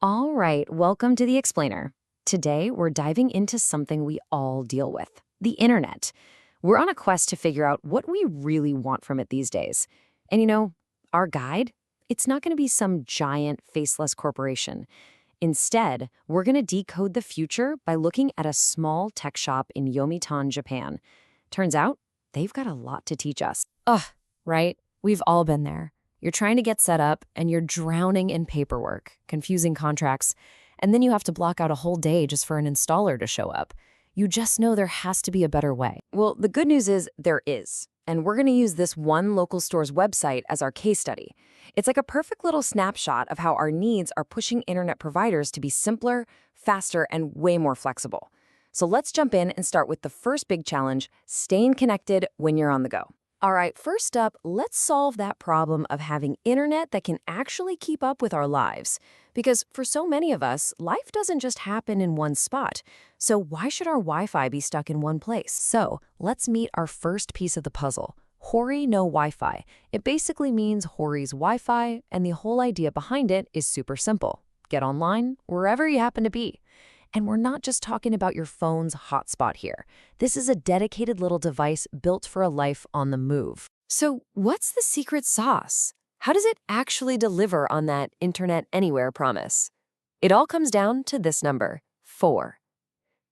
All right, welcome to The Explainer. Today, we're diving into something we all deal with, the internet. We're on a quest to figure out what we really want from it these days. And our guide? It's not going to be some giant, faceless corporation. Instead, we're going to decode the future by looking at a small tech shop in Yomitan, Japan. Turns out, they've got a lot to teach us. Ugh, right? We've all been there. You're trying to get set up and you're drowning in paperwork, confusing contracts, and then you have to block out a whole day just for an installer to show up. You just know there has to be a better way. Well, the good news is there is. And we're going to use this one local store's website as our case study. It's like a perfect little snapshot of how our needs are pushing internet providers to be simpler, faster, and way more flexible. So let's jump in and start with the first big challenge, staying connected when you're on the go. All right, first up, let's solve that problem of having internet that can actually keep up with our lives. Because for so many of us, life doesn't just happen in one spot. So why should our Wi-Fi be stuck in one place? So let's meet our first piece of the puzzle, Hori no Wi-Fi. It basically means Hori's Wi-Fi, and the whole idea behind it is super simple. Get online wherever you happen to be. And we're not just talking about your phone's hotspot here. This is a dedicated little device built for a life on the move. So what's the secret sauce? How does it actually deliver on that Internet Anywhere promise? It all comes down to this number, 4.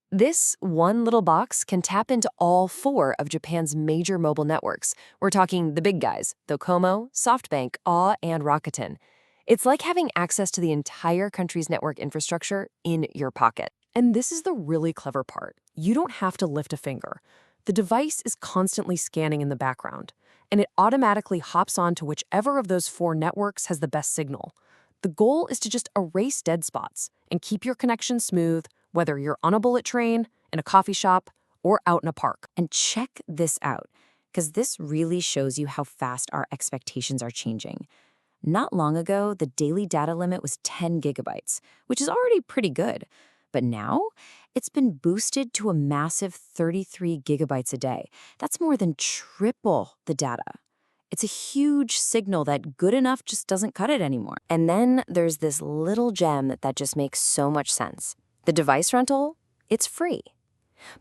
This one little box can tap into all 4 of Japan's major mobile networks. We're talking the big guys, Docomo, SoftBank, Aw, and Rakuten. It's like having access to the entire country's network infrastructure in your pocket. And this is the really clever part. You don't have to lift a finger. The device is constantly scanning in the background, and it automatically hops on to whichever of those 4 networks has the best signal. The goal is to just erase dead spots and keep your connection smooth, whether you're on a bullet train, in a coffee shop, or out in a park. And check this out, because this really shows you how fast our expectations are changing. Not long ago, the daily data limit was 10 gigabytes, which is already pretty good. But now, it's been boosted to a massive 33 gigabytes a day. That's more than triple the data. It's a huge signal that good enough just doesn't cut it anymore. And then there's this little gem that just makes so much sense. The device rental, it's free.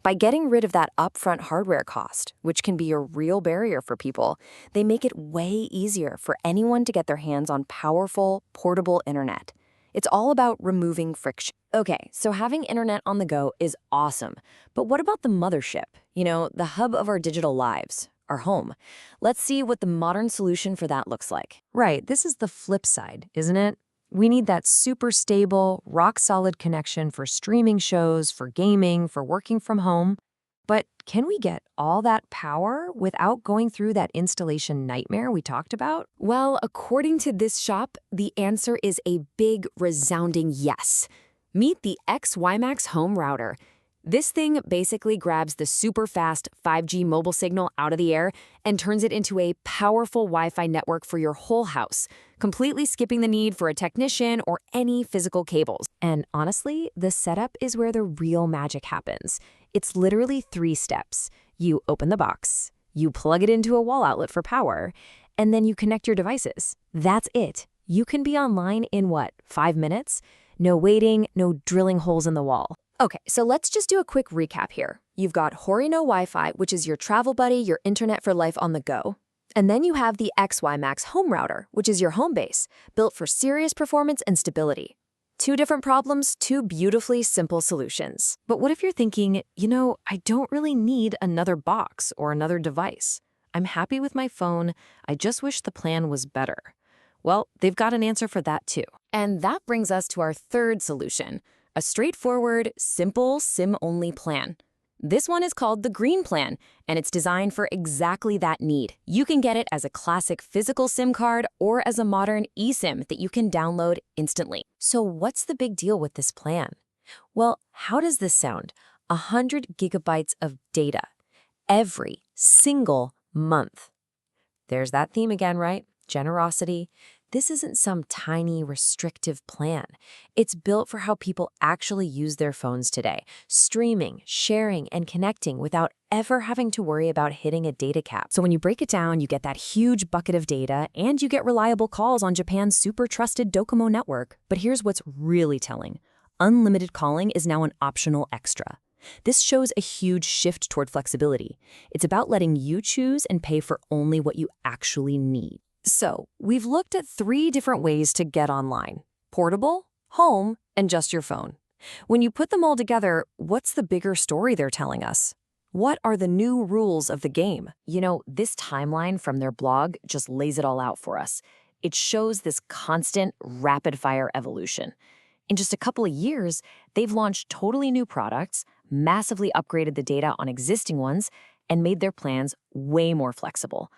By getting rid of that upfront hardware cost, which can be a real barrier for people, they make it way easier for anyone to get their hands on powerful, portable internet. It's all about removing friction. Okay, so having internet on the go is awesome. But what about the mothership? The hub of our digital lives, our home. Let's see what the modern solution for that looks like. Right, this is the flip side, isn't it? We need that super stable, rock-solid connection for streaming shows, for gaming, for working from home. But can we get all that power without going through that installation nightmare we talked about? Well, according to this shop, the answer is a big, resounding yes. Meet the X-WiMAX Home Router. This thing basically grabs the super fast 5G mobile signal out of the air and turns it into a powerful Wi-Fi network for your whole house, completely skipping the need for a technician or any physical cables. And honestly, the setup is where the real magic happens. It's literally 3 steps. You open the box, you plug it into a wall outlet for power, and then you connect your devices. That's it. You can be online in 5 minutes? No waiting, no drilling holes in the wall. Okay, so let's just do a quick recap here. You've got Hori no Wi-Fi, which is your travel buddy, your internet for life on the go. And then you have the X-WiMAX Home Router, which is your home base, built for serious performance and stability. 2 different problems, 2 beautifully simple solutions. But what if you're thinking, I don't really need another box or another device. I'm happy with my phone. I just wish the plan was better. Well, they've got an answer for that too. And that brings us to our third solution, a straightforward, simple SIM-only plan. This one is called the Green Plan, and it's designed for exactly that need. You can get it as a classic physical SIM card or as a modern eSIM that you can download instantly. So what's the big deal with this plan? Well, how does this sound? 100 gigabytes of data every single month. There's that theme again, right? Generosity. This isn't some tiny, restrictive plan. It's built for how people actually use their phones today, streaming, sharing, and connecting without ever having to worry about hitting a data cap. So when you break it down, you get that huge bucket of data, and you get reliable calls on Japan's super trusted Docomo network. But here's what's really telling. Unlimited calling is now an optional extra. This shows a huge shift toward flexibility. It's about letting you choose and pay for only what you actually need. So, we've looked at 3 different ways to get online: portable, home, and just your phone. When you put them all together, what's the bigger story they're telling us? What are the new rules of the game? This timeline from their blog just lays it all out for us. It shows this constant, rapid-fire evolution. In just a couple of years, they've launched totally new products, massively upgraded the data on existing ones, and made their plans way more flexible.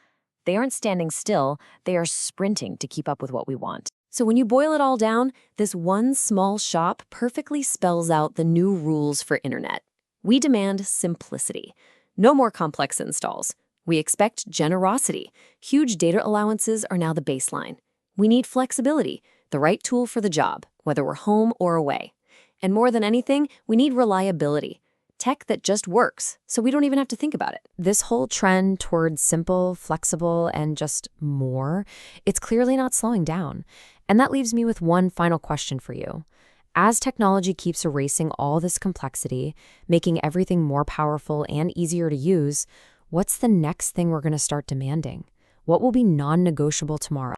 They aren't standing still, they are sprinting to keep up with what we want. So when you boil it all down, this one small shop perfectly spells out the new rules for internet. We demand simplicity. No more complex installs. We expect generosity. Huge data allowances are now the baseline. We need flexibility, the right tool for the job, whether we're home or away. And more than anything, we need reliability. Tech that just works, so we don't even have to think about it. This whole trend towards simple, flexible, and just more, it's clearly not slowing down. And that leaves me with one final question for you. As technology keeps erasing all this complexity, making everything more powerful and easier to use, what's the next thing we're going to start demanding? What will be non-negotiable tomorrow?